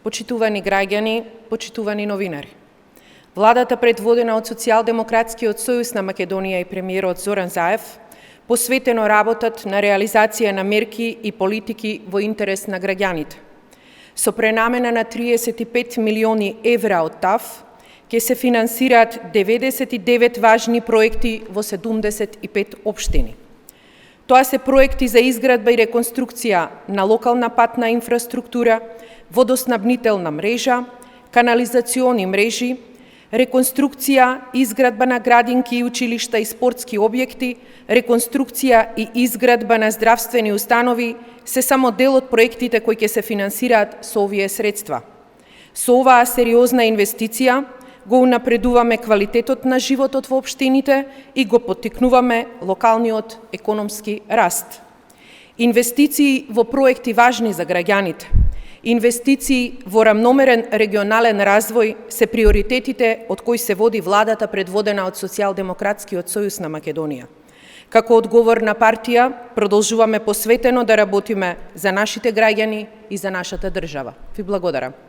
Почитувани граѓани, почитувани новинари. Владата, предводена од Социјалдемократскиот сојуз на Македонија и премиерот Зоран Заев, посветено работат на реализација на мерки и политики во интерес на граѓаните. Со пренамена на 35 милиони евра од ТАВ, ќе се финансираат 99 важни проекти во 75 општини. Тоа се проекти за изградба и реконструкција на локална патна инфраструктура, водоснабнителна мрежа, канализациони мрежи, реконструкција, изградба на градинки и училишта и спортски објекти, реконструкција и изградба на здравствени установи се само дел од проектите кои ќе се финансираат со овие средства. Со оваа сериозна инвестиција го унапредуваме квалитетот на животот во општините и го поттикнуваме локалниот економски раст. Инвестиции во проекти важни за граѓаните, инвестиции во рамномерен регионален развој се приоритетите од кои се води владата предводена од Социјалдемократскиот сојуз на Македонија. Како одговорна партија, продолжуваме посветено да работиме за нашите граѓани и за нашата држава. Ви благодарам.